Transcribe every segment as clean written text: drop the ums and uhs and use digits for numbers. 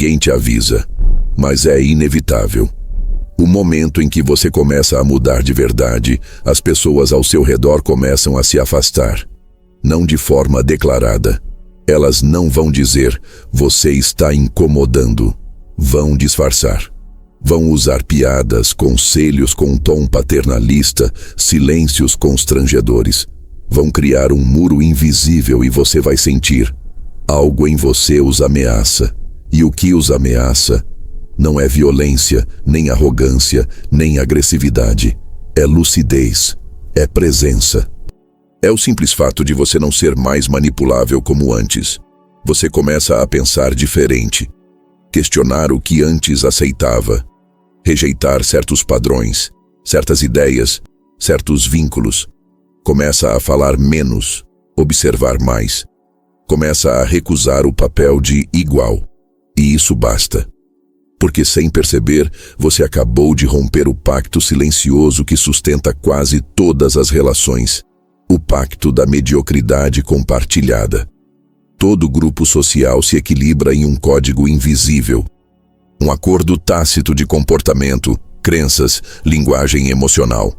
Ninguém te avisa, mas é inevitável. O momento em que você começa a mudar de verdade, as pessoas ao seu redor começam a se afastar. Não de forma declarada. Elas não vão dizer, você está incomodando. Vão disfarçar. Vão usar piadas, conselhos com um tom paternalista, silêncios constrangedores. Vão criar um muro invisível e você vai sentir. Algo em você os ameaça. E o que os ameaça não é violência, nem arrogância, nem agressividade. É lucidez, é presença. É o simples fato de você não ser mais manipulável como antes. Você começa a pensar diferente, questionar o que antes aceitava, rejeitar certos padrões, certas ideias, certos vínculos. Começa a falar menos, observar mais. Começa a recusar o papel de igual. E isso basta. Porque sem perceber, você acabou de romper o pacto silencioso que sustenta quase todas as relações. O pacto da mediocridade compartilhada. Todo grupo social se equilibra em um código invisível. Um acordo tácito de comportamento, crenças, linguagem emocional.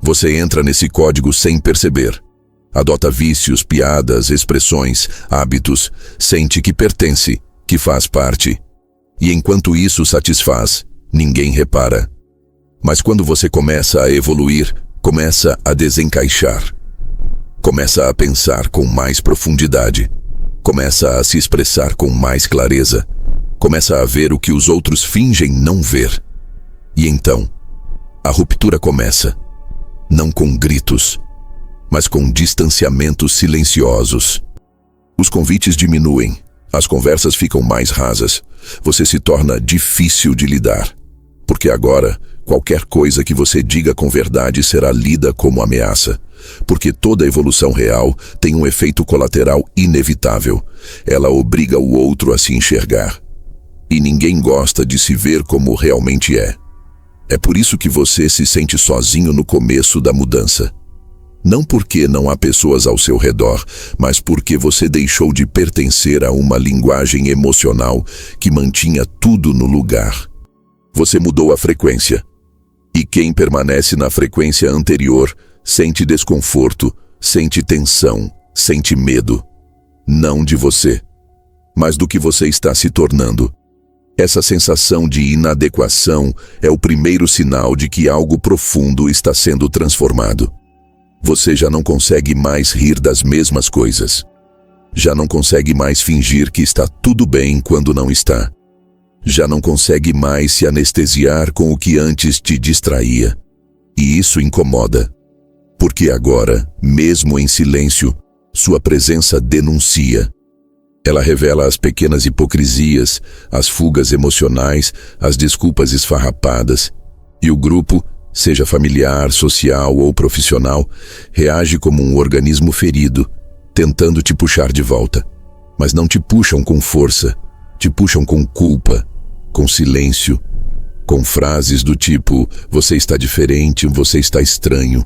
Você entra nesse código sem perceber. Adota vícios, piadas, expressões, hábitos, sente que pertence, que faz parte. E enquanto isso satisfaz, ninguém repara. Mas quando você começa a evoluir, começa a desencaixar. Começa a pensar com mais profundidade. Começa a se expressar com mais clareza. Começa a ver o que os outros fingem não ver. E então, a ruptura começa. Não com gritos, mas com distanciamentos silenciosos. Os convites diminuem. As conversas ficam mais rasas. Você se torna difícil de lidar. Porque agora, qualquer coisa que você diga com verdade será lida como ameaça. Porque toda evolução real tem um efeito colateral inevitável. Ela obriga o outro a se enxergar. E ninguém gosta de se ver como realmente é. É por isso que você se sente sozinho no começo da mudança. Não porque não há pessoas ao seu redor, mas porque você deixou de pertencer a uma linguagem emocional que mantinha tudo no lugar. Você mudou a frequência. E quem permanece na frequência anterior sente desconforto, sente tensão, sente medo. Não de você, mas do que você está se tornando. Essa sensação de inadequação é o primeiro sinal de que algo profundo está sendo transformado. Você já não consegue mais rir das mesmas coisas. Já não consegue mais fingir que está tudo bem quando não está. Já não consegue mais se anestesiar com o que antes te distraía. E isso incomoda. Porque agora, mesmo em silêncio, sua presença denuncia. Ela revela as pequenas hipocrisias, as fugas emocionais, as desculpas esfarrapadas. E o grupo, seja familiar, social ou profissional, reage como um organismo ferido, tentando te puxar de volta. Mas não te puxam com força, te puxam com culpa, com silêncio, com frases do tipo, você está diferente, você está estranho.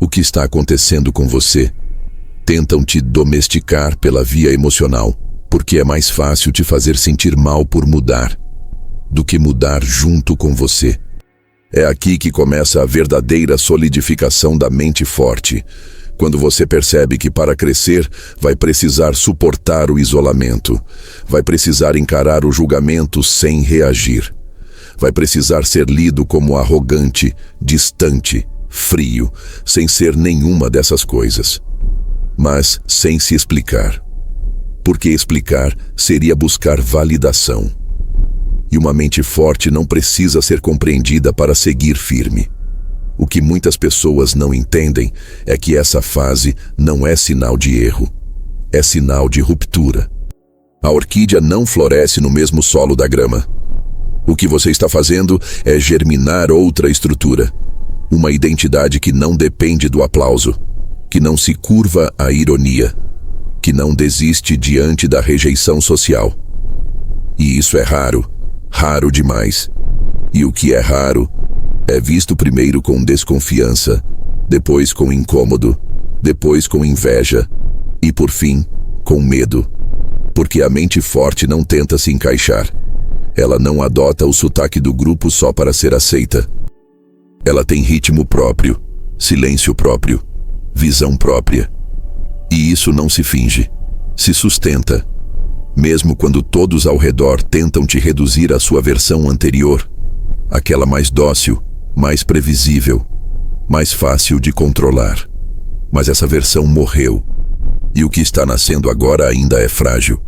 O que está acontecendo com você? Tentam te domesticar pela via emocional, porque é mais fácil te fazer sentir mal por mudar, do que mudar junto com você. É aqui que começa a verdadeira solidificação da mente forte, quando você percebe que para crescer vai precisar suportar o isolamento, vai precisar encarar o julgamento sem reagir, vai precisar ser lido como arrogante, distante, frio, sem ser nenhuma dessas coisas, mas sem se explicar, porque explicar seria buscar validação. E uma mente forte não precisa ser compreendida para seguir firme. O que muitas pessoas não entendem é que essa fase não é sinal de erro, é sinal de ruptura. A orquídea não floresce no mesmo solo da grama. O que você está fazendo é germinar outra estrutura, uma identidade que não depende do aplauso, que não se curva à ironia, que não desiste diante da rejeição social. E isso é raro. Raro demais. E o que é raro é visto primeiro com desconfiança, depois com incômodo, depois com inveja e, por fim, com medo. Porque a mente forte não tenta se encaixar. Ela não adota o sotaque do grupo só para ser aceita. Ela tem ritmo próprio, silêncio próprio, visão própria. E isso não se finge, se sustenta. Mesmo quando todos ao redor tentam te reduzir à sua versão anterior, aquela mais dócil, mais previsível, mais fácil de controlar. Mas essa versão morreu. E o que está nascendo agora ainda é frágil.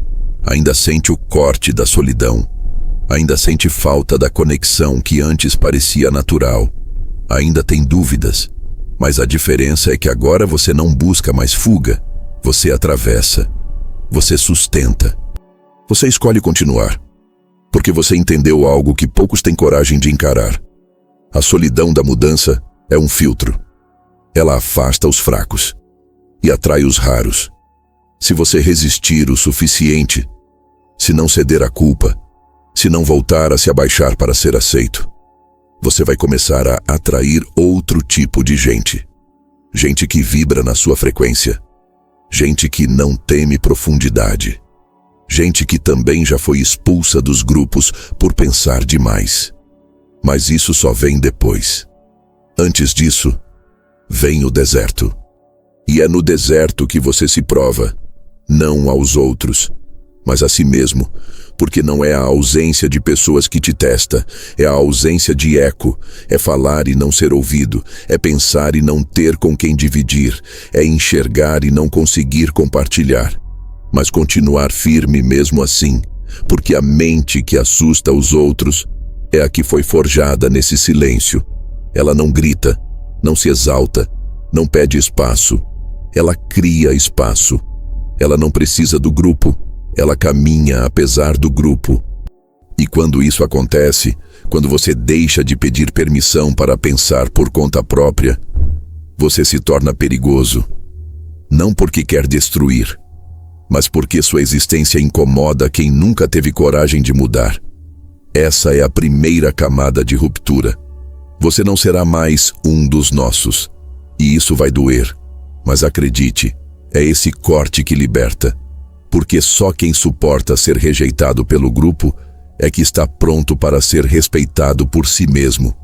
Ainda sente o corte da solidão. Ainda sente falta da conexão que antes parecia natural. Ainda tem dúvidas. Mas a diferença é que agora você não busca mais fuga. Você atravessa. Você sustenta. Você escolhe continuar. Porque você entendeu algo que poucos têm coragem de encarar. A solidão da mudança é um filtro. Ela afasta os fracos e atrai os raros. Se você resistir o suficiente, se não ceder à culpa, se não voltar a se abaixar para ser aceito, você vai começar a atrair outro tipo de gente. Gente que vibra na sua frequência. Gente que não teme profundidade. Gente que também já foi expulsa dos grupos por pensar demais. Mas isso só vem depois. Antes disso, vem o deserto. E é no deserto que você se prova, não aos outros, mas a si mesmo, porque não é a ausência de pessoas que te testa, é a ausência de eco, é falar e não ser ouvido, é pensar e não ter com quem dividir, é enxergar e não conseguir compartilhar. Mas continuar firme mesmo assim, porque a mente que assusta os outros é a que foi forjada nesse silêncio. Ela não grita, não se exalta, não pede espaço. Ela cria espaço. Ela não precisa do grupo, ela caminha apesar do grupo. E quando isso acontece, quando você deixa de pedir permissão para pensar por conta própria, você se torna perigoso. Não porque quer destruir, mas porque sua existência incomoda quem nunca teve coragem de mudar. Essa é a primeira camada de ruptura. Você não será mais um dos nossos, e isso vai doer. Mas acredite, é esse corte que liberta, porque só quem suporta ser rejeitado pelo grupo é que está pronto para ser respeitado por si mesmo.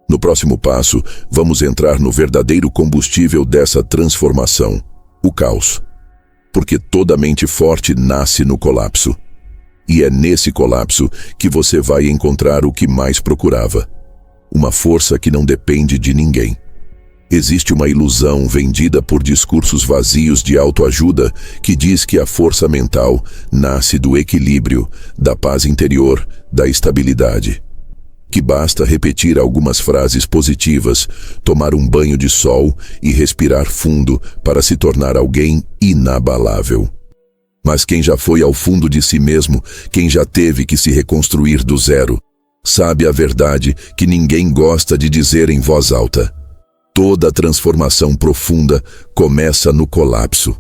No próximo passo, vamos entrar no verdadeiro combustível dessa transformação, o caos. Porque toda mente forte nasce no colapso. E é nesse colapso que você vai encontrar o que mais procurava. Uma força que não depende de ninguém. Existe uma ilusão vendida por discursos vazios de autoajuda que diz que a força mental nasce do equilíbrio, da paz interior, da estabilidade. Que basta repetir algumas frases positivas, tomar um banho de sol e respirar fundo para se tornar alguém inabalável. Mas quem já foi ao fundo de si mesmo, quem já teve que se reconstruir do zero, sabe a verdade que ninguém gosta de dizer em voz alta. Toda transformação profunda começa no colapso.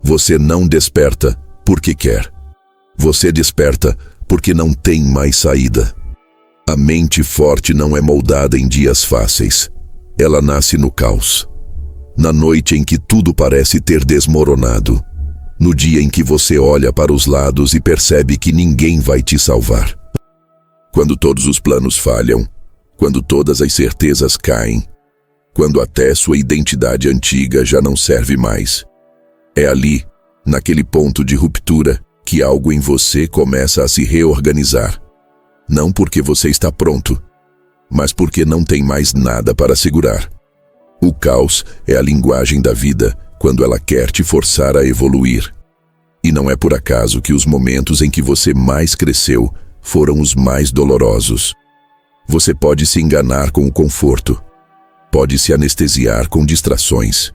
Você não desperta porque quer. Você desperta porque não tem mais saída. A mente forte não é moldada em dias fáceis. Ela nasce no caos. Na noite em que tudo parece ter desmoronado. No dia em que você olha para os lados e percebe que ninguém vai te salvar. Quando todos os planos falham. Quando todas as certezas caem. Quando até sua identidade antiga já não serve mais. É ali, naquele ponto de ruptura, que algo em você começa a se reorganizar. Não porque você está pronto, mas porque não tem mais nada para segurar. O caos é a linguagem da vida quando ela quer te forçar a evoluir. E não é por acaso que os momentos em que você mais cresceu foram os mais dolorosos. Você pode se enganar com o conforto. Pode se anestesiar com distrações.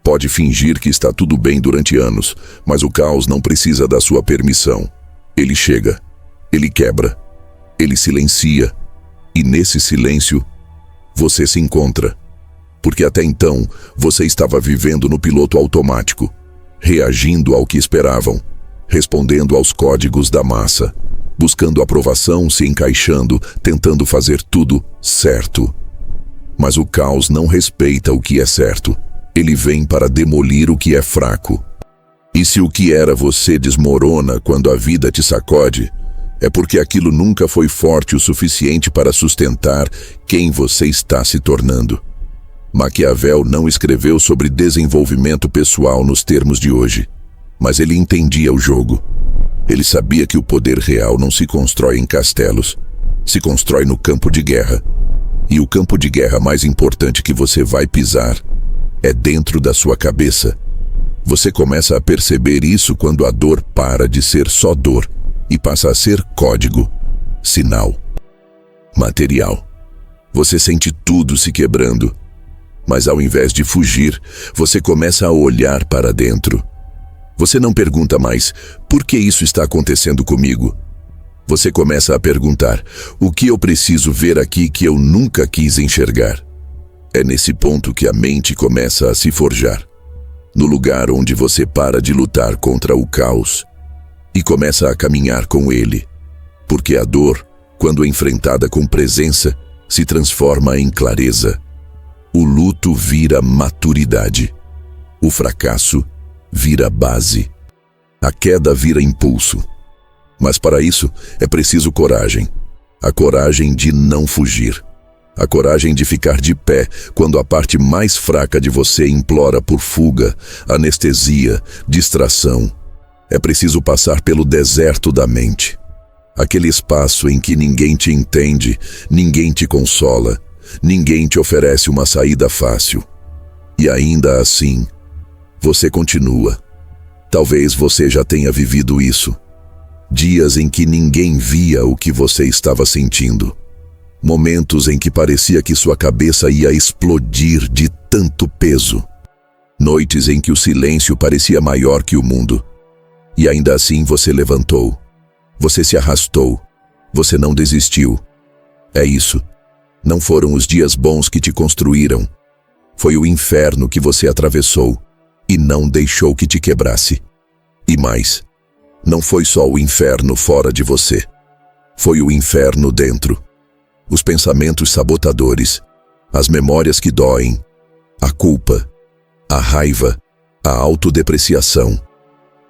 Pode fingir que está tudo bem durante anos, mas o caos não precisa da sua permissão. Ele chega, ele quebra. Ele silencia, e nesse silêncio, você se encontra. Porque até então, você estava vivendo no piloto automático, reagindo ao que esperavam, respondendo aos códigos da massa, buscando aprovação, se encaixando, tentando fazer tudo certo. Mas o caos não respeita o que é certo. Ele vem para demolir o que é fraco. E se o que era você desmorona quando a vida te sacode, É porque aquilo nunca foi forte o suficiente para sustentar quem você está se tornando. Maquiavel não escreveu sobre desenvolvimento pessoal nos termos de hoje, mas ele entendia o jogo. Ele sabia que o poder real não se constrói em castelos, se constrói no campo de guerra. E o campo de guerra mais importante que você vai pisar é dentro da sua cabeça. Você começa a perceber isso quando a dor para de ser só dor e passa a ser código, sinal, material. Você sente tudo se quebrando, mas ao invés de fugir, você começa a olhar para dentro. Você não pergunta mais, por que isso está acontecendo comigo? Você começa a perguntar, o que eu preciso ver aqui que eu nunca quis enxergar? É nesse ponto que a mente começa a se forjar. No lugar onde você para de lutar contra o caos e começa a caminhar com ele. Porque a dor, quando enfrentada com presença, se transforma em clareza. O luto vira maturidade. O fracasso vira base. A queda vira impulso. Mas para isso é preciso coragem. A coragem de não fugir. A coragem de ficar de pé quando a parte mais fraca de você implora por fuga, anestesia, distração. É preciso passar pelo deserto da mente. Aquele espaço em que ninguém te entende, ninguém te consola, ninguém te oferece uma saída fácil. E ainda assim, você continua. Talvez você já tenha vivido isso. Dias em que ninguém via o que você estava sentindo. Momentos em que parecia que sua cabeça ia explodir de tanto peso. Noites em que o silêncio parecia maior que o mundo. E ainda assim você levantou. Você se arrastou. Você não desistiu. É isso. Não foram os dias bons que te construíram. Foi o inferno que você atravessou e não deixou que te quebrasse. E mais, não foi só o inferno fora de você. Foi o inferno dentro. Os pensamentos sabotadores, as memórias que doem, a culpa, a raiva, a autodepreciação.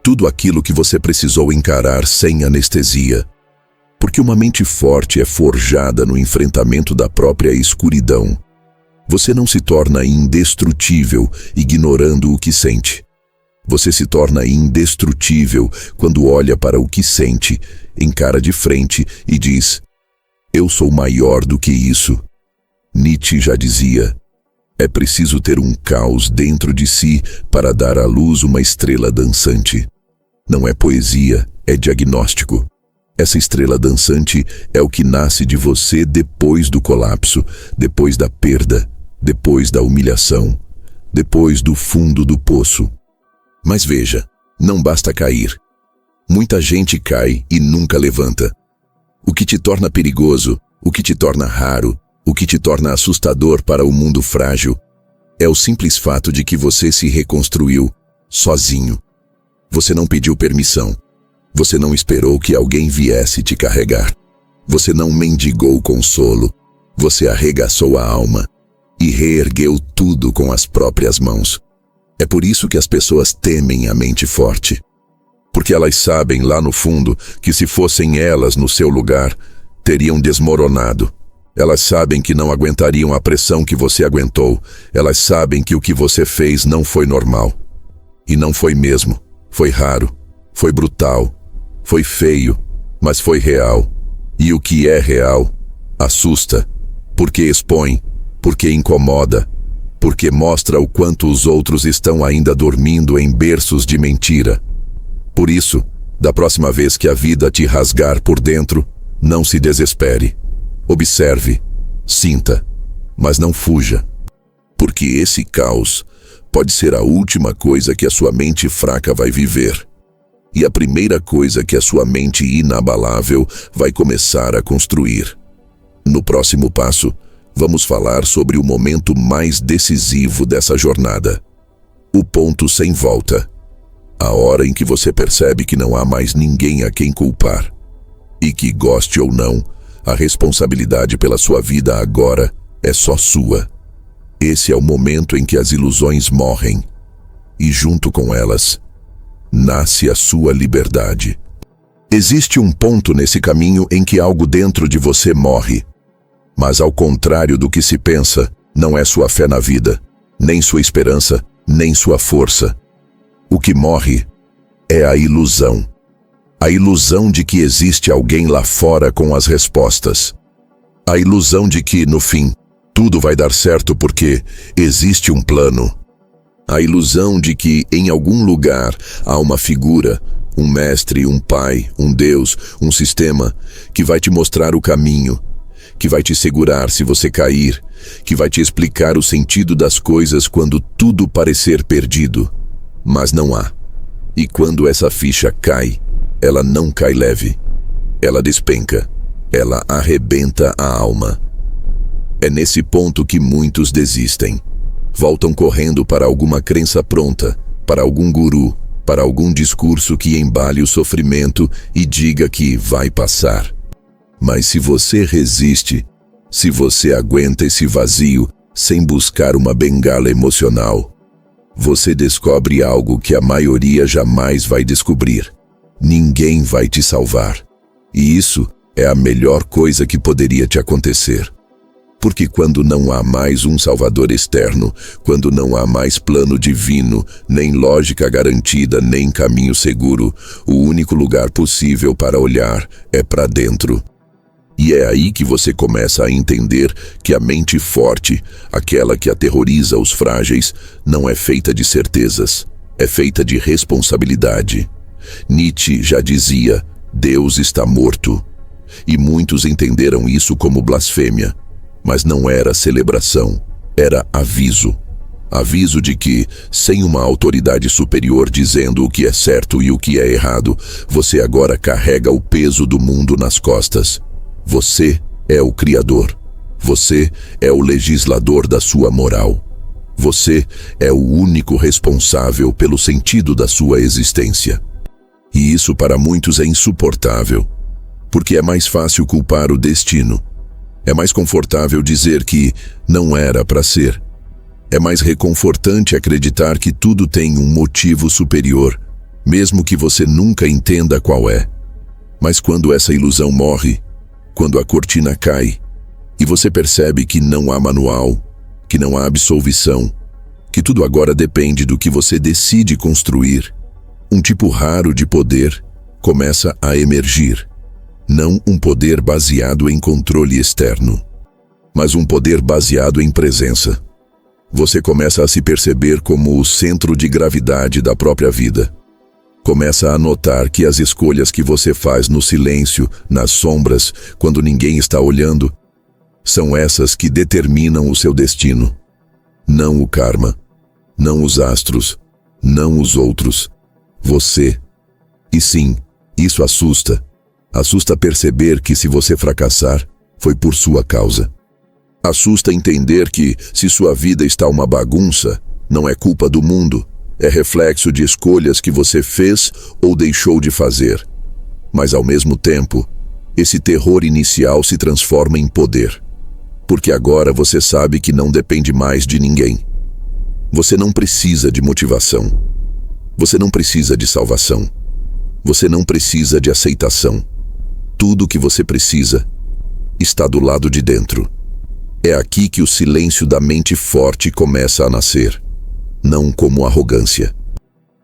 Tudo aquilo que você precisou encarar sem anestesia. Porque uma mente forte é forjada no enfrentamento da própria escuridão. Você não se torna indestrutível ignorando o que sente. Você se torna indestrutível quando olha para o que sente, encara de frente e diz: eu sou maior do que isso. Nietzsche já dizia: é preciso ter um caos dentro de si para dar à luz uma estrela dançante. Não é poesia, é diagnóstico. Essa estrela dançante é o que nasce de você depois do colapso, depois da perda, depois da humilhação, depois do fundo do poço. Mas veja, não basta cair. Muita gente cai e nunca levanta. O que te torna perigoso, o que te torna raro, o que te torna assustador para o mundo frágil, é o simples fato de que você se reconstruiu sozinho. Você não pediu permissão. Você não esperou que alguém viesse te carregar. Você não mendigou consolo. Você arregaçou a alma e reergueu tudo com as próprias mãos. É por isso que as pessoas temem a mente forte. Porque elas sabem lá no fundo que se fossem elas no seu lugar, teriam desmoronado. Elas sabem que não aguentariam a pressão que você aguentou. Elas sabem que o que você fez não foi normal. E não foi mesmo. Foi raro. Foi brutal. Foi feio. Mas foi real. E o que é real assusta. Porque expõe. Porque incomoda. Porque mostra o quanto os outros estão ainda dormindo em berços de mentira. Por isso, da próxima vez que a vida te rasgar por dentro, não se desespere. Observe, sinta, mas não fuja. Porque esse caos pode ser a última coisa que a sua mente fraca vai viver. E a primeira coisa que a sua mente inabalável vai começar a construir. No próximo passo, vamos falar sobre o momento mais decisivo dessa jornada. O ponto sem volta. A hora em que você percebe que não há mais ninguém a quem culpar. E que, goste ou não, a responsabilidade pela sua vida agora é só sua. Esse é o momento em que as ilusões morrem. E junto com elas, nasce a sua liberdade. Existe um ponto nesse caminho em que algo dentro de você morre. Mas ao contrário do que se pensa, não é sua fé na vida, nem sua esperança, nem sua força. O que morre é a ilusão. A ilusão de que existe alguém lá fora com as respostas. A ilusão de que, no fim, tudo vai dar certo porque existe um plano. A ilusão de que, em algum lugar, há uma figura, um mestre, um pai, um Deus, um sistema, que vai te mostrar o caminho, que vai te segurar se você cair, que vai te explicar o sentido das coisas quando tudo parecer perdido. Mas não há. E quando essa ficha cai, ela não cai leve. Ela despenca. Ela arrebenta a alma. É nesse ponto que muitos desistem. Voltam correndo para alguma crença pronta, para algum guru, para algum discurso que embale o sofrimento e diga que vai passar. Mas se você resiste, se você aguenta esse vazio sem buscar uma bengala emocional, você descobre algo que a maioria jamais vai descobrir. Ninguém vai te salvar. E isso é a melhor coisa que poderia te acontecer. Porque quando não há mais um salvador externo, quando não há mais plano divino, nem lógica garantida, nem caminho seguro, o único lugar possível para olhar é para dentro. E é aí que você começa a entender que a mente forte, aquela que aterroriza os frágeis, não é feita de certezas, é feita de responsabilidade. Nietzsche já dizia, Deus está morto. E muitos entenderam isso como blasfêmia. Mas não era celebração, era aviso. Aviso de que, sem uma autoridade superior dizendo o que é certo e o que é errado, você agora carrega o peso do mundo nas costas. Você é o Criador. Você é o legislador da sua moral. Você é o único responsável pelo sentido da sua existência. E isso para muitos é insuportável, porque é mais fácil culpar o destino. É mais confortável dizer que não era para ser. É mais reconfortante acreditar que tudo tem um motivo superior, mesmo que você nunca entenda qual é. Mas quando essa ilusão morre, quando a cortina cai, e você percebe que não há manual, que não há absolvição, que tudo agora depende do que você decide construir, um tipo raro de poder começa a emergir. Não um poder baseado em controle externo, mas um poder baseado em presença. Você começa a se perceber como o centro de gravidade da própria vida. Começa a notar que as escolhas que você faz no silêncio, nas sombras, quando ninguém está olhando, são essas que determinam o seu destino. Não o karma, não os astros, não os outros. Você. E sim, isso assusta. Assusta perceber que se você fracassar, foi por sua causa. Assusta entender que, se sua vida está uma bagunça, não é culpa do mundo, é reflexo de escolhas que você fez ou deixou de fazer. Mas ao mesmo tempo, esse terror inicial se transforma em poder. Porque agora você sabe que não depende mais de ninguém. Você não precisa de motivação. Você não precisa de salvação. Você não precisa de aceitação. Tudo o que você precisa está do lado de dentro. É aqui que o silêncio da mente forte começa a nascer. Não como arrogância,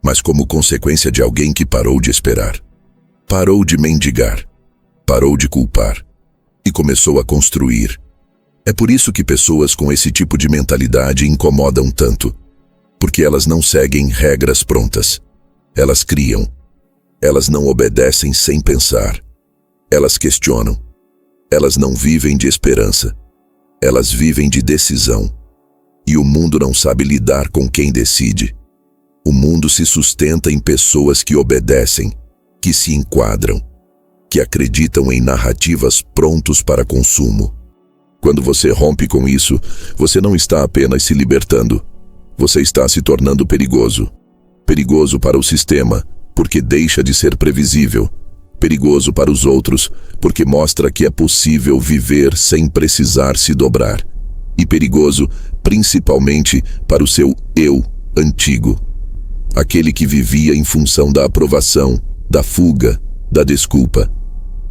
mas como consequência de alguém que parou de esperar. Parou de mendigar. Parou de culpar. E começou a construir. É por isso que pessoas com esse tipo de mentalidade incomodam tanto. Porque elas não seguem regras prontas. Elas criam. Elas não obedecem sem pensar. Elas questionam. Elas não vivem de esperança. Elas vivem de decisão. E o mundo não sabe lidar com quem decide. O mundo se sustenta em pessoas que obedecem, que se enquadram, que acreditam em narrativas prontos para consumo. Quando você rompe com isso, você não está apenas se libertando. Você está se tornando perigoso. Perigoso para o sistema, porque deixa de ser previsível. Perigoso para os outros, porque mostra que é possível viver sem precisar se dobrar. E perigoso, principalmente, para o seu eu antigo. Aquele que vivia em função da aprovação, da fuga, da desculpa.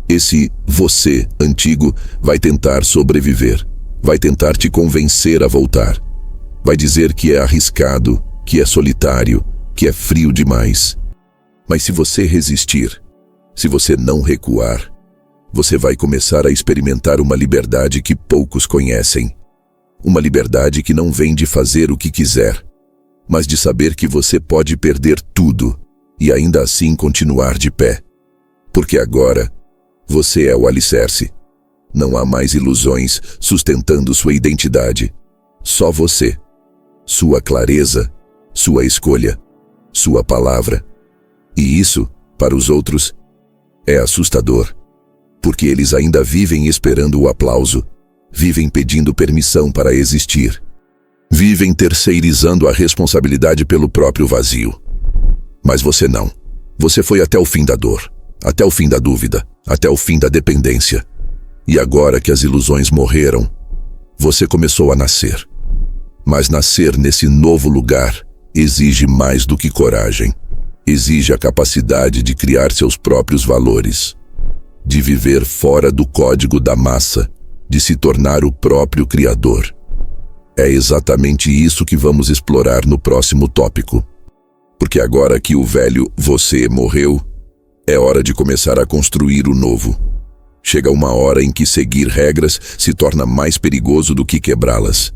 Esse você antigo vai tentar sobreviver, vai tentar te convencer a voltar. Vai dizer que é arriscado, que é solitário, que é frio demais. Mas se você resistir, se você não recuar, você vai começar a experimentar uma liberdade que poucos conhecem. Uma liberdade que não vem de fazer o que quiser, mas de saber que você pode perder tudo e ainda assim continuar de pé. Porque agora, você é o alicerce. Não há mais ilusões sustentando sua identidade. Só você. Sua clareza, sua escolha, sua palavra. E isso, para os outros, é assustador. Porque eles ainda vivem esperando o aplauso, vivem pedindo permissão para existir. Vivem terceirizando a responsabilidade pelo próprio vazio. Mas você não. Você foi até o fim da dor, até o fim da dúvida, até o fim da dependência. E agora que as ilusões morreram, você começou a nascer. Mas nascer nesse novo lugar exige mais do que coragem. Exige a capacidade de criar seus próprios valores, de viver fora do código da massa, de se tornar o próprio criador. É exatamente isso que vamos explorar no próximo tópico. Porque agora que o velho você morreu, é hora de começar a construir o novo. Chega uma hora em que seguir regras se torna mais perigoso do que quebrá-las.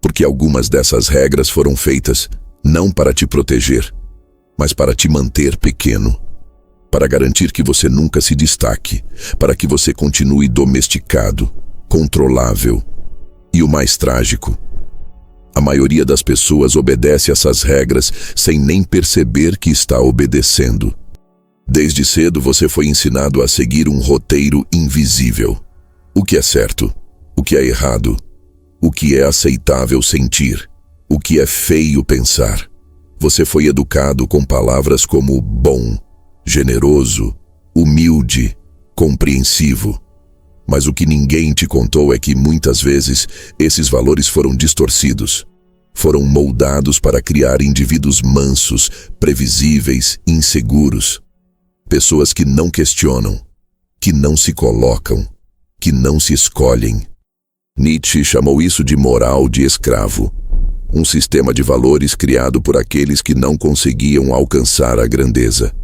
Porque algumas dessas regras foram feitas não para te proteger, mas para te manter pequeno. Para garantir que você nunca se destaque, para que você continue domesticado, controlável. E o mais trágico, a maioria das pessoas obedece essas regras sem nem perceber que está obedecendo. Desde cedo você foi ensinado a seguir um roteiro invisível. O que é certo, o que é errado, o que é aceitável sentir, o que é feio pensar. Você foi educado com palavras como bom, generoso, humilde, compreensivo. Mas o que ninguém te contou é que muitas vezes esses valores foram distorcidos. Foram moldados para criar indivíduos mansos, previsíveis, inseguros. Pessoas que não questionam, que não se colocam, que não se escolhem. Nietzsche chamou isso de moral de escravo. Um sistema de valores criado por aqueles que não conseguiam alcançar a grandeza.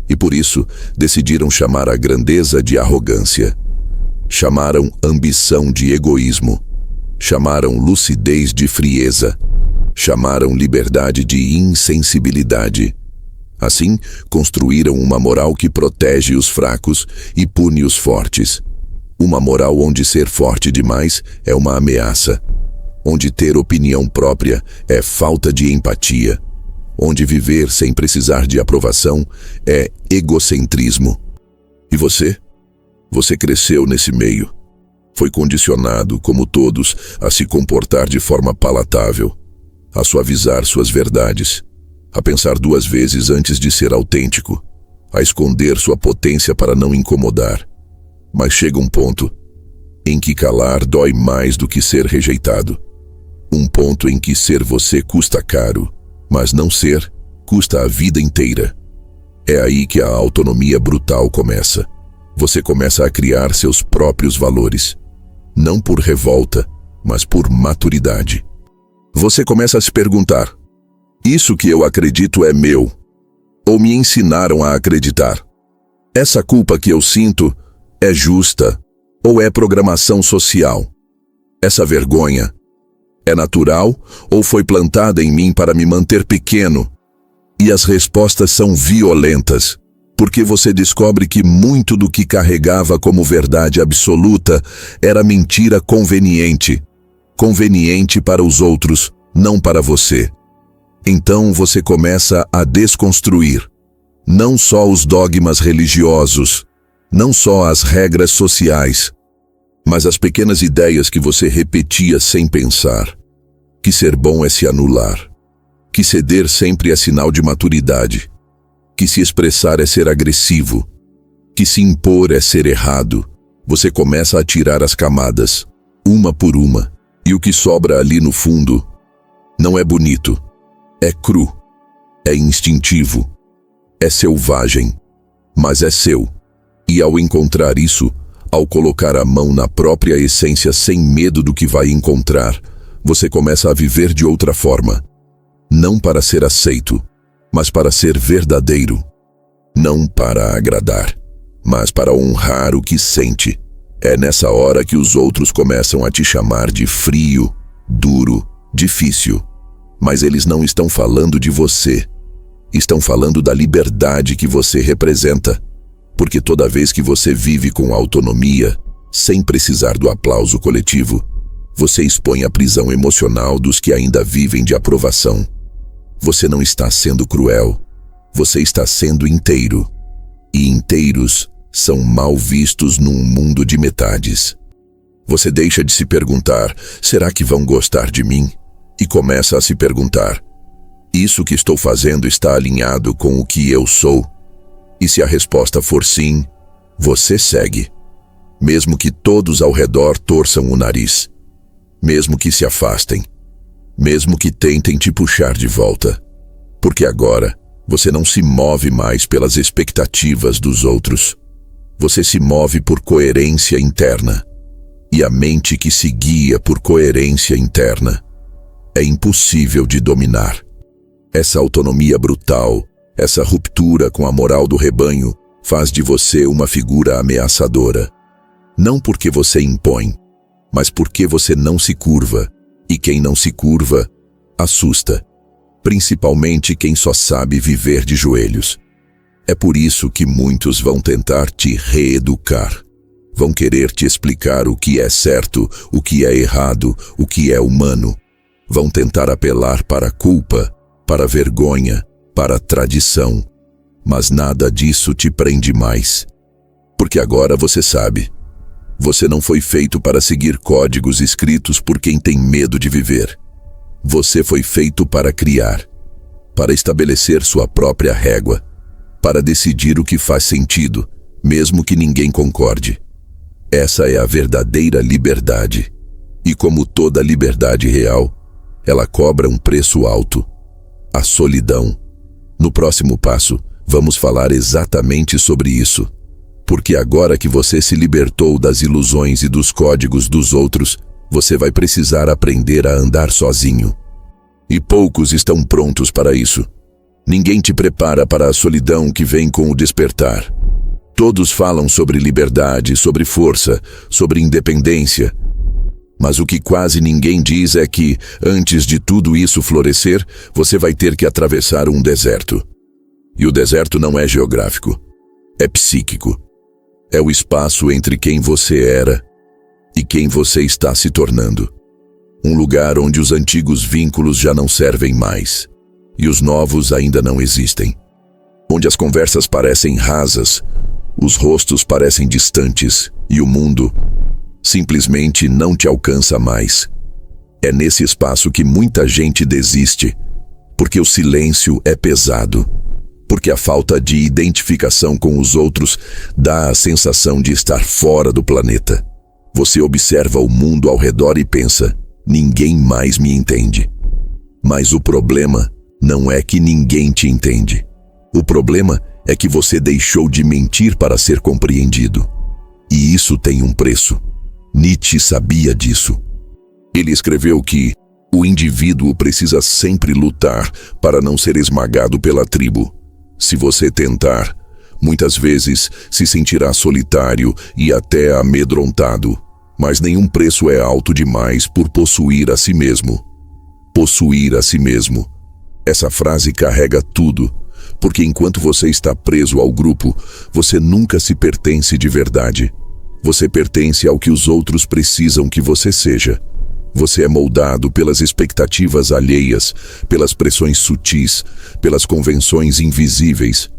E por isso, decidiram chamar a grandeza de arrogância. Chamaram ambição de egoísmo. Chamaram lucidez de frieza. Chamaram liberdade de insensibilidade. Assim, construíram uma moral que protege os fracos e pune os fortes. Uma moral onde ser forte demais é uma ameaça. Onde ter opinião própria é falta de empatia. Onde viver sem precisar de aprovação é egocentrismo. E você? Você cresceu nesse meio. Foi condicionado, como todos, a se comportar de forma palatável, a suavizar suas verdades, a pensar duas vezes antes de ser autêntico, a esconder sua potência para não incomodar. Mas chega um ponto em que calar dói mais do que ser rejeitado. Um ponto em que ser você custa caro, mas não ser custa a vida inteira. É aí que a autonomia brutal começa. Você começa a criar seus próprios valores, não por revolta, mas por maturidade. Você começa a se perguntar: isso que eu acredito é meu? Ou me ensinaram a acreditar? Essa culpa que eu sinto é justa ou é programação social? Essa vergonha é natural ou foi plantada em mim para me manter pequeno? E as respostas são violentas, porque você descobre que muito do que carregava como verdade absoluta era mentira conveniente. Conveniente para os outros, não para você. Então você começa a desconstruir, não só os dogmas religiosos, não só as regras sociais, mas as pequenas ideias que você repetia sem pensar. Que ser bom é se anular, que ceder sempre é sinal de maturidade, que se expressar é ser agressivo, que se impor é ser errado. Você começa a tirar as camadas, uma por uma, e o que sobra ali no fundo não é bonito, é cru, é instintivo, é selvagem, mas é seu. E ao encontrar isso, ao colocar a mão na própria essência sem medo do que vai encontrar, você começa a viver de outra forma. Não para ser aceito, mas para ser verdadeiro. Não para agradar, mas para honrar o que sente. É nessa hora que os outros começam a te chamar de frio, duro, difícil. Mas eles não estão falando de você. Estão falando da liberdade que você representa. Porque toda vez que você vive com autonomia, sem precisar do aplauso coletivo, você expõe a prisão emocional dos que ainda vivem de aprovação. Você não está sendo cruel, você está sendo inteiro. E inteiros são mal vistos num mundo de metades. Você deixa de se perguntar, será que vão gostar de mim? E começa a se perguntar, isso que estou fazendo está alinhado com o que eu sou? E se a resposta for sim, você segue. Mesmo que todos ao redor torçam o nariz. Mesmo que se afastem. Mesmo que tentem te puxar de volta. Porque agora, você não se move mais pelas expectativas dos outros. Você se move por coerência interna. E a mente que se guia por coerência interna é impossível de dominar. Essa autonomia brutal, essa ruptura com a moral do rebanho, faz de você uma figura ameaçadora. Não porque você impõe, mas porque você não se curva. E quem não se curva, assusta. Principalmente quem só sabe viver de joelhos. É por isso que muitos vão tentar te reeducar. Vão querer te explicar o que é certo, o que é errado, o que é humano. Vão tentar apelar para a culpa, para a vergonha, para a tradição. Mas nada disso te prende mais. Porque agora você sabe. Você não foi feito para seguir códigos escritos por quem tem medo de viver. Você foi feito para criar, para estabelecer sua própria régua, para decidir o que faz sentido, mesmo que ninguém concorde. Essa é a verdadeira liberdade. E como toda liberdade real, ela cobra um preço alto: a solidão. No próximo passo, vamos falar exatamente sobre isso. Porque agora que você se libertou das ilusões e dos códigos dos outros, você vai precisar aprender a andar sozinho. E poucos estão prontos para isso. Ninguém te prepara para a solidão que vem com o despertar. Todos falam sobre liberdade, sobre força, sobre independência. Mas o que quase ninguém diz é que, antes de tudo isso florescer, você vai ter que atravessar um deserto. E o deserto não é geográfico, é psíquico. É o espaço entre quem você era e quem você está se tornando. Um lugar onde os antigos vínculos já não servem mais e os novos ainda não existem. Onde as conversas parecem rasas, os rostos parecem distantes e o mundo simplesmente não te alcança mais. É nesse espaço que muita gente desiste, porque o silêncio é pesado. Porque a falta de identificação com os outros dá a sensação de estar fora do planeta. Você observa o mundo ao redor e pensa, ninguém mais me entende. Mas o problema não é que ninguém te entende. O problema é que você deixou de mentir para ser compreendido. E isso tem um preço. Nietzsche sabia disso. Ele escreveu que o indivíduo precisa sempre lutar para não ser esmagado pela tribo. Se você tentar, muitas vezes se sentirá solitário e até amedrontado, mas nenhum preço é alto demais por possuir a si mesmo. Possuir a si mesmo. Essa frase carrega tudo, porque enquanto você está preso ao grupo, você nunca se pertence de verdade. Você pertence ao que os outros precisam que você seja. Você é moldado pelas expectativas alheias, pelas pressões sutis, pelas convenções invisíveis.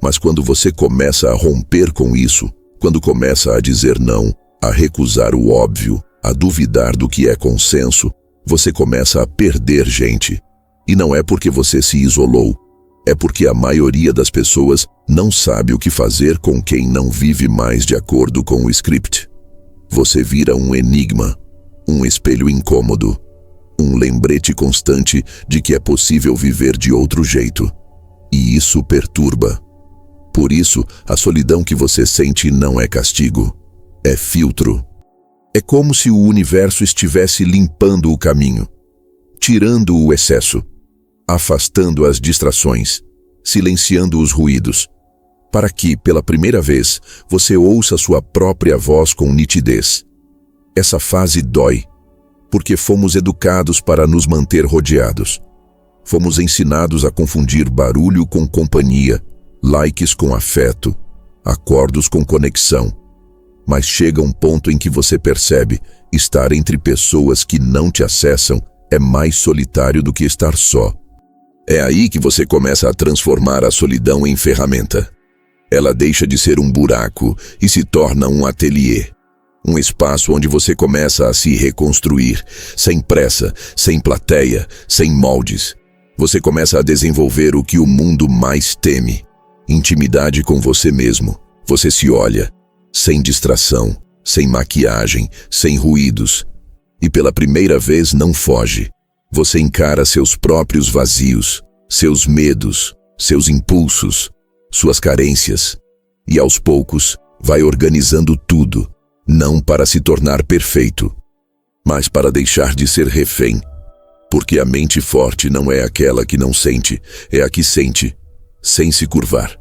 Mas quando você começa a romper com isso, quando começa a dizer não, a recusar o óbvio, a duvidar do que é consenso, você começa a perder gente. E não é porque você se isolou, é porque a maioria das pessoas não sabe o que fazer com quem não vive mais de acordo com o script. Você vira um enigma. Um espelho incômodo, um lembrete constante de que é possível viver de outro jeito. E isso perturba. Por isso, a solidão que você sente não é castigo, é filtro. É como se o universo estivesse limpando o caminho, tirando o excesso, afastando as distrações, silenciando os ruídos, para que, pela primeira vez, você ouça sua própria voz com nitidez. Essa fase dói, porque fomos educados para nos manter rodeados. Fomos ensinados a confundir barulho com companhia, likes com afeto, acordos com conexão. Mas chega um ponto em que você percebe estar entre pessoas que não te acessam é mais solitário do que estar só. É aí que você começa a transformar a solidão em ferramenta. Ela deixa de ser um buraco e se torna um ateliê. Um espaço onde você começa a se reconstruir, sem pressa, sem plateia, sem moldes. Você começa a desenvolver o que o mundo mais teme: intimidade com você mesmo. Você se olha, sem distração, sem maquiagem, sem ruídos. E pela primeira vez não foge. Você encara seus próprios vazios, seus medos, seus impulsos, suas carências. E aos poucos, vai organizando tudo, não para se tornar perfeito, mas para deixar de ser refém. Porque a mente forte não é aquela que não sente, é a que sente, sem se curvar.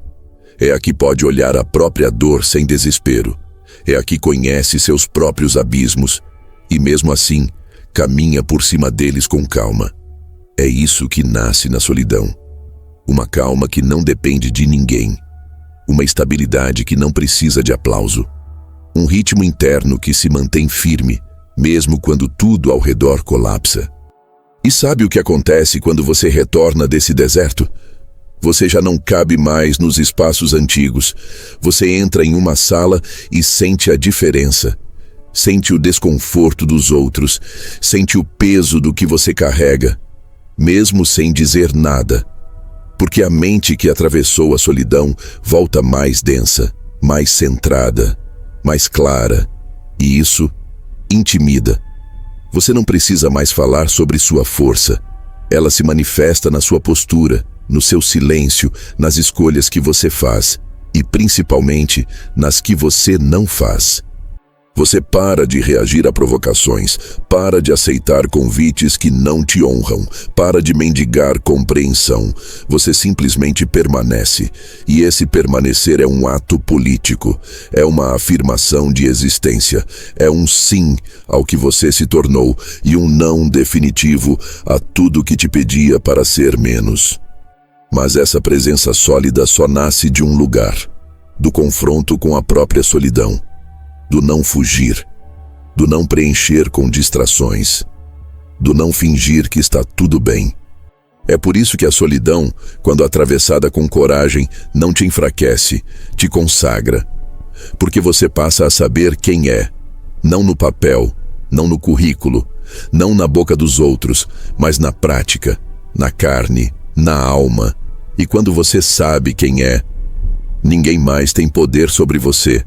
É a que pode olhar a própria dor sem desespero. É a que conhece seus próprios abismos e, mesmo assim, caminha por cima deles com calma. É isso que nasce na solidão. Uma calma que não depende de ninguém. Uma estabilidade que não precisa de aplauso. Um ritmo interno que se mantém firme, mesmo quando tudo ao redor colapsa. E sabe o que acontece quando você retorna desse deserto? Você já não cabe mais nos espaços antigos. Você entra em uma sala e sente a diferença. Sente o desconforto dos outros. Sente o peso do que você carrega, mesmo sem dizer nada. Porque a mente que atravessou a solidão volta mais densa, mais centrada, mais clara. E isso intimida. Você não precisa mais falar sobre sua força. Ela se manifesta na sua postura, no seu silêncio, nas escolhas que você faz e, principalmente, nas que você não faz. Você para de reagir a provocações, para de aceitar convites que não te honram, para de mendigar compreensão. Você simplesmente permanece. E esse permanecer é um ato político, é uma afirmação de existência, é um sim ao que você se tornou e um não definitivo a tudo que te pedia para ser menos. Mas essa presença sólida só nasce de um lugar, do confronto com a própria solidão. Do não fugir, do não preencher com distrações, do não fingir que está tudo bem. É por isso que a solidão, quando atravessada com coragem, não te enfraquece, te consagra. Porque você passa a saber quem é, não no papel, não no currículo, não na boca dos outros, mas na prática, na carne, na alma. E quando você sabe quem é, ninguém mais tem poder sobre você.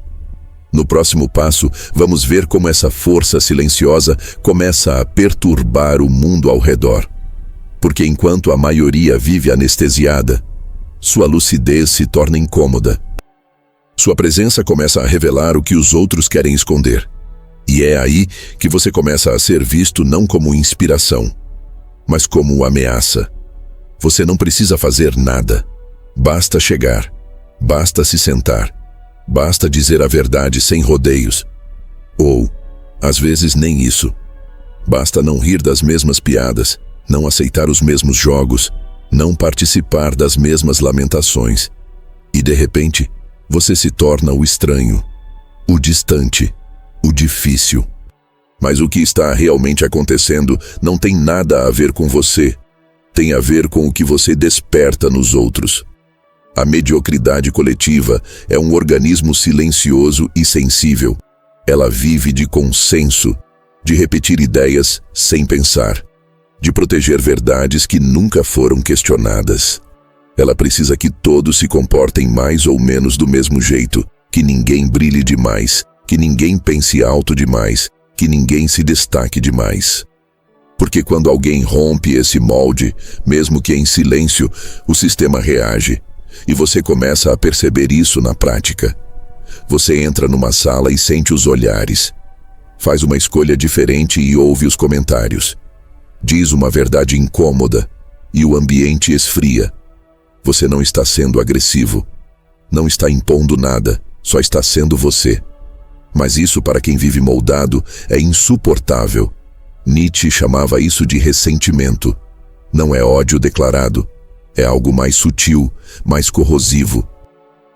No próximo passo, vamos ver como essa força silenciosa começa a perturbar o mundo ao redor. Porque enquanto a maioria vive anestesiada, sua lucidez se torna incômoda. Sua presença começa a revelar o que os outros querem esconder. E é aí que você começa a ser visto não como inspiração, mas como ameaça. Você não precisa fazer nada. Basta chegar. Basta se sentar. Basta dizer a verdade sem rodeios. Ou, às vezes, nem isso. Basta não rir das mesmas piadas, não aceitar os mesmos jogos, não participar das mesmas lamentações. E, de repente, você se torna o estranho, o distante, o difícil. Mas o que está realmente acontecendo não tem nada a ver com você. Tem a ver com o que você desperta nos outros. A mediocridade coletiva é um organismo silencioso e sensível. Ela vive de consenso, de repetir ideias sem pensar, de proteger verdades que nunca foram questionadas. Ela precisa que todos se comportem mais ou menos do mesmo jeito, que ninguém brilhe demais, que ninguém pense alto demais, que ninguém se destaque demais. Porque quando alguém rompe esse molde, mesmo que em silêncio, o sistema reage. E você começa a perceber isso na prática. Você entra numa sala e sente os olhares. Faz uma escolha diferente e ouve os comentários. Diz uma verdade incômoda e o ambiente esfria. Você não está sendo agressivo. Não está impondo nada, só está sendo você. Mas isso, para quem vive moldado, é insuportável. Nietzsche chamava isso de ressentimento. Não é ódio declarado. É algo mais sutil, mais corrosivo.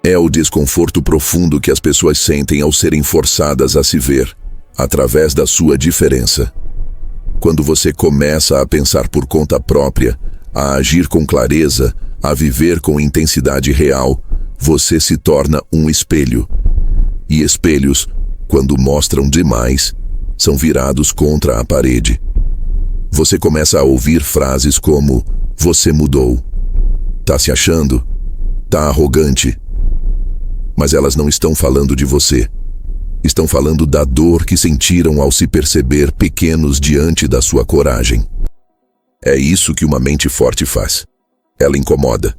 É o desconforto profundo que as pessoas sentem ao serem forçadas a se ver, através da sua diferença. Quando você começa a pensar por conta própria, a agir com clareza, a viver com intensidade real, você se torna um espelho. E espelhos, quando mostram demais, são virados contra a parede. Você começa a ouvir frases como: você mudou. Tá se achando? Tá arrogante? Mas elas não estão falando de você. Estão falando da dor que sentiram ao se perceber pequenos diante da sua coragem. É isso que uma mente forte faz. Ela incomoda.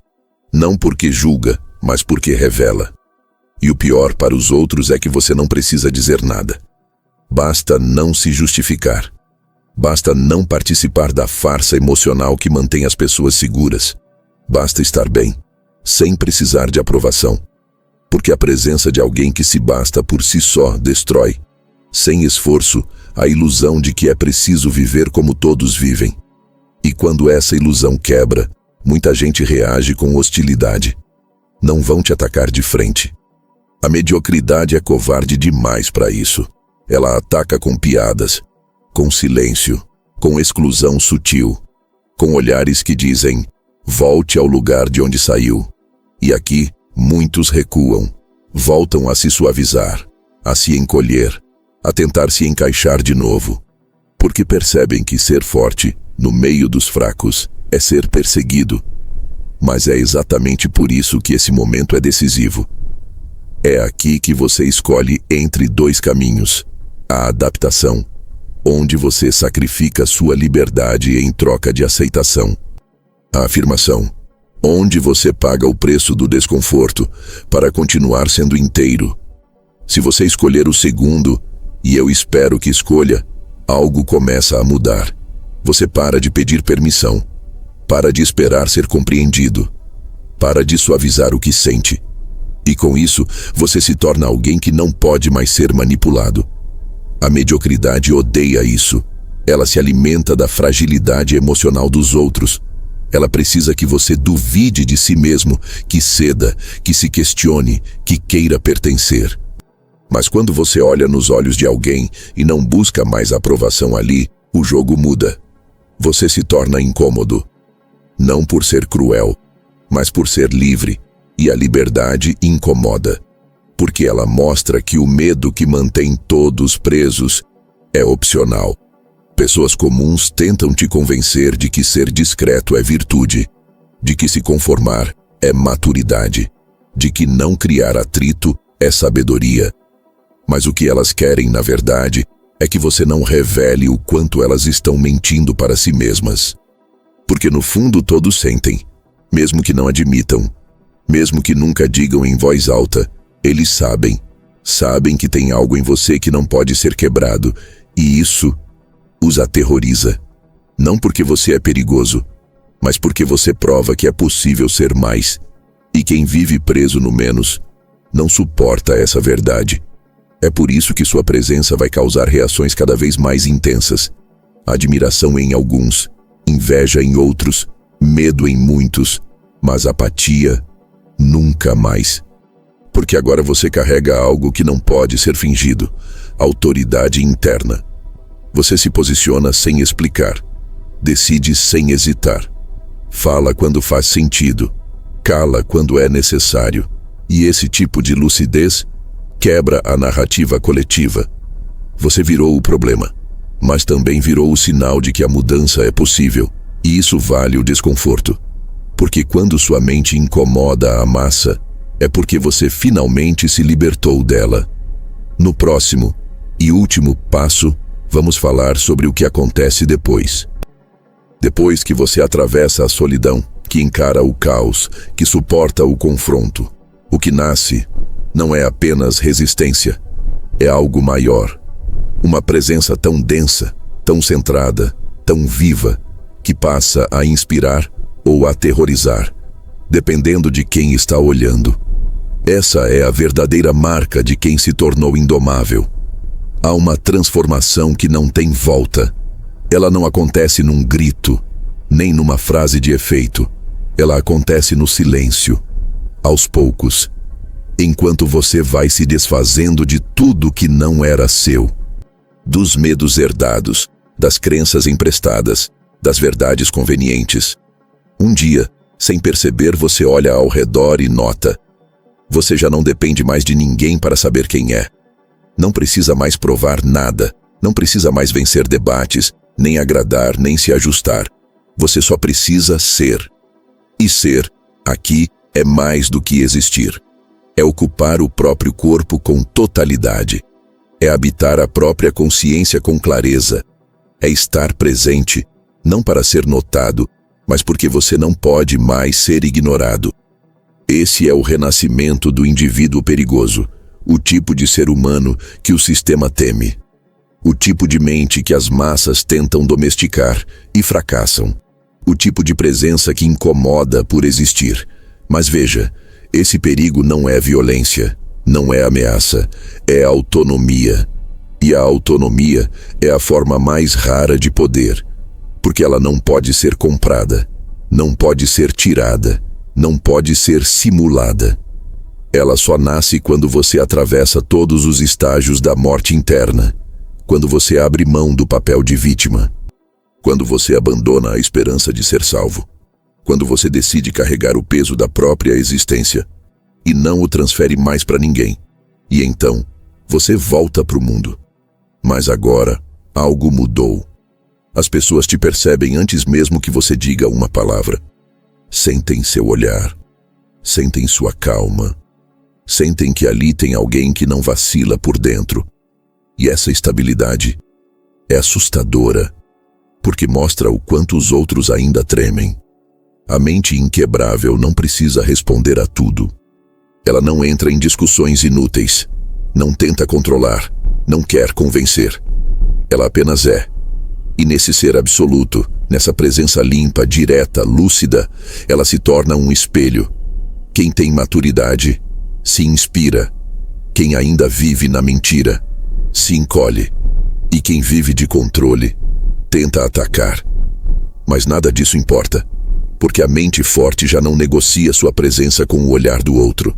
Não porque julga, mas porque revela. E o pior para os outros é que você não precisa dizer nada. Basta não se justificar. Basta não participar da farsa emocional que mantém as pessoas seguras. Basta estar bem, sem precisar de aprovação. Porque a presença de alguém que se basta por si só destrói, sem esforço, a ilusão de que é preciso viver como todos vivem. E quando essa ilusão quebra, muita gente reage com hostilidade. Não vão te atacar de frente. A mediocridade é covarde demais para isso. Ela ataca com piadas, com silêncio, com exclusão sutil, com olhares que dizem: volte ao lugar de onde saiu. E aqui, muitos recuam, voltam a se suavizar, a se encolher, a tentar se encaixar de novo. Porque percebem que ser forte, no meio dos fracos, é ser perseguido. Mas é exatamente por isso que esse momento é decisivo. É aqui que você escolhe entre dois caminhos: a adaptação, onde você sacrifica sua liberdade em troca de aceitação. A afirmação, onde você paga o preço do desconforto para continuar sendo inteiro. Se você escolher o segundo, e eu espero que escolha, algo começa a mudar. Você para de pedir permissão, para de esperar ser compreendido, para de suavizar o que sente. E com isso, você se torna alguém que não pode mais ser manipulado. A mediocridade odeia isso. Ela se alimenta da fragilidade emocional dos outros. Ela precisa que você duvide de si mesmo, que ceda, que se questione, que queira pertencer. Mas quando você olha nos olhos de alguém e não busca mais aprovação ali, o jogo muda. Você se torna incômodo. Não por ser cruel, mas por ser livre. E a liberdade incomoda, porque ela mostra que o medo que mantém todos presos é opcional. Pessoas comuns tentam te convencer de que ser discreto é virtude, de que se conformar é maturidade, de que não criar atrito é sabedoria. Mas o que elas querem, na verdade, é que você não revele o quanto elas estão mentindo para si mesmas. Porque no fundo todos sentem, mesmo que não admitam, mesmo que nunca digam em voz alta, eles sabem que tem algo em você que não pode ser quebrado, e isso os aterroriza. Não porque você é perigoso, mas porque você prova que é possível ser mais. E quem vive preso no menos não suporta essa verdade. É por isso que sua presença vai causar reações cada vez mais intensas. Admiração em alguns, inveja em outros, medo em muitos, mas apatia nunca mais. Porque agora você carrega algo que não pode ser fingido: autoridade interna. Você se posiciona sem explicar, decide sem hesitar, fala quando faz sentido, cala quando é necessário. E esse tipo de lucidez quebra a narrativa coletiva. Você virou o problema, mas também virou o sinal de que a mudança é possível, e isso vale o desconforto. Porque quando sua mente incomoda a massa, é porque você finalmente se libertou dela. No próximo e último passo, vamos falar sobre o que acontece depois. Depois que você atravessa a solidão, que encara o caos, que suporta o confronto. O que nasce não é apenas resistência, é algo maior. Uma presença tão densa, tão centrada, tão viva, que passa a inspirar ou a aterrorizar, dependendo de quem está olhando. Essa é a verdadeira marca de quem se tornou indomável. Há uma transformação que não tem volta. Ela não acontece num grito, nem numa frase de efeito. Ela acontece no silêncio, aos poucos, enquanto você vai se desfazendo de tudo que não era seu. Dos medos herdados, das crenças emprestadas, das verdades convenientes. Um dia, sem perceber, você olha ao redor e nota: você já não depende mais de ninguém para saber quem é. Não precisa mais provar nada, não precisa mais vencer debates, nem agradar, nem se ajustar. Você só precisa ser. E ser, aqui, é mais do que existir. É ocupar o próprio corpo com totalidade. É habitar a própria consciência com clareza. É estar presente, não para ser notado, mas porque você não pode mais ser ignorado. Esse é o renascimento do indivíduo perigoso, o tipo de ser humano que o sistema teme. O tipo de mente que as massas tentam domesticar e fracassam. O tipo de presença que incomoda por existir. Mas veja, esse perigo não é violência, não é ameaça, é autonomia. E a autonomia é a forma mais rara de poder, porque ela não pode ser comprada, não pode ser tirada, não pode ser simulada. Ela só nasce quando você atravessa todos os estágios da morte interna, quando você abre mão do papel de vítima, quando você abandona a esperança de ser salvo, quando você decide carregar o peso da própria existência e não o transfere mais para ninguém. E então, você volta para o mundo. Mas agora, algo mudou. As pessoas te percebem antes mesmo que você diga uma palavra. Sentem seu olhar, sentem sua calma, sentem que ali tem alguém que não vacila por dentro. E essa estabilidade é assustadora, porque mostra o quanto os outros ainda tremem. A mente inquebrável não precisa responder a tudo. Ela não entra em discussões inúteis, não tenta controlar, não quer convencer. Ela apenas é. E nesse ser absoluto, nessa presença limpa, direta, lúcida, ela se torna um espelho. Quem tem maturidade se inspira. Quem ainda vive na mentira se encolhe. E quem vive de controle tenta atacar. Mas nada disso importa, porque a mente forte já não negocia sua presença com o olhar do outro.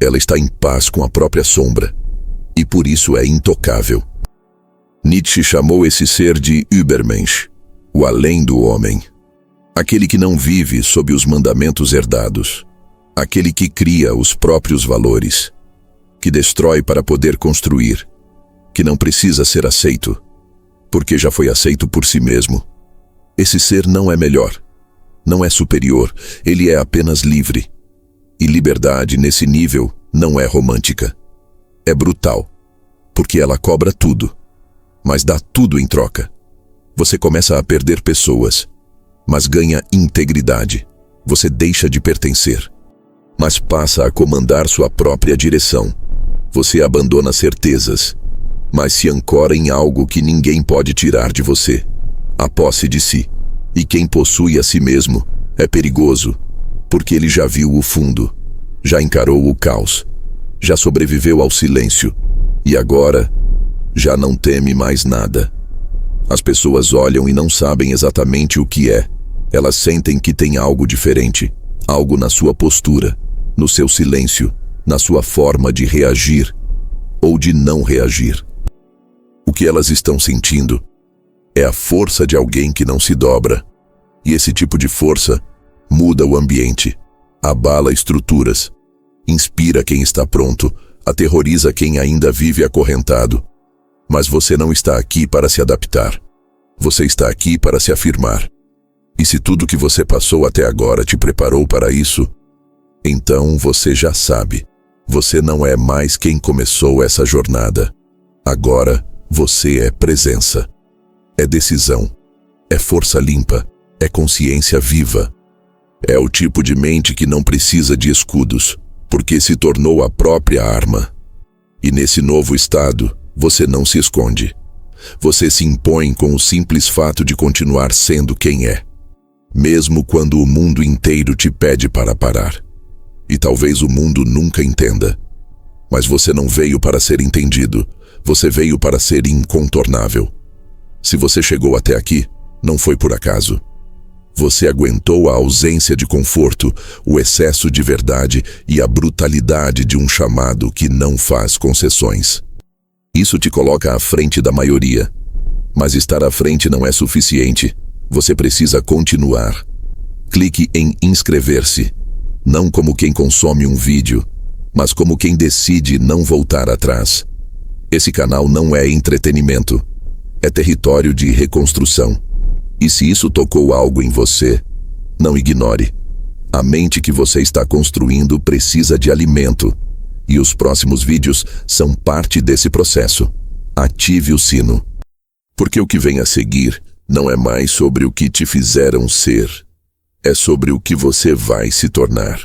Ela está em paz com a própria sombra, e por isso é intocável. Nietzsche chamou esse ser de Übermensch, o além do homem. Aquele que não vive sob os mandamentos herdados. Aquele que cria os próprios valores. Que destrói para poder construir. Que não precisa ser aceito, porque já foi aceito por si mesmo. Esse ser não é melhor, não é superior, ele é apenas livre. E liberdade nesse nível não é romântica. É brutal, porque ela cobra tudo, mas dá tudo em troca. Você começa a perder pessoas, mas ganha integridade. Você deixa de pertencer, mas passa a comandar sua própria direção. Você abandona certezas, mas se ancora em algo que ninguém pode tirar de você, a posse de si. E quem possui a si mesmo é perigoso, porque ele já viu o fundo, já encarou o caos, já sobreviveu ao silêncio, e agora já não teme mais nada. As pessoas olham e não sabem exatamente o que é. Elas sentem que tem algo diferente, algo na sua postura, no seu silêncio, na sua forma de reagir ou de não reagir. O que elas estão sentindo é a força de alguém que não se dobra. E esse tipo de força muda o ambiente, abala estruturas, inspira quem está pronto, aterroriza quem ainda vive acorrentado. Mas você não está aqui para se adaptar. Você está aqui para se afirmar. E se tudo que você passou até agora te preparou para isso, então você já sabe. Você não é mais quem começou essa jornada. Agora você é presença. É decisão. É força limpa. É consciência viva. É o tipo de mente que não precisa de escudos, porque se tornou a própria arma. E nesse novo estado, você não se esconde. Você se impõe com o simples fato de continuar sendo quem é, mesmo quando o mundo inteiro te pede para parar. E talvez o mundo nunca entenda. Mas você não veio para ser entendido, você veio para ser incontornável. Se você chegou até aqui, não foi por acaso. Você aguentou a ausência de conforto, o excesso de verdade e a brutalidade de um chamado que não faz concessões. Isso te coloca à frente da maioria. Mas estar à frente não é suficiente. Você precisa continuar. Clique em inscrever-se, não como quem consome um vídeo, mas como quem decide não voltar atrás. Esse canal não é entretenimento, é território de reconstrução. E se isso tocou algo em você, não ignore. A mente que você está construindo precisa de alimento. E os próximos vídeos são parte desse processo. Ative o sino. Porque o que vem a seguir não é mais sobre o que te fizeram ser. É sobre o que você vai se tornar.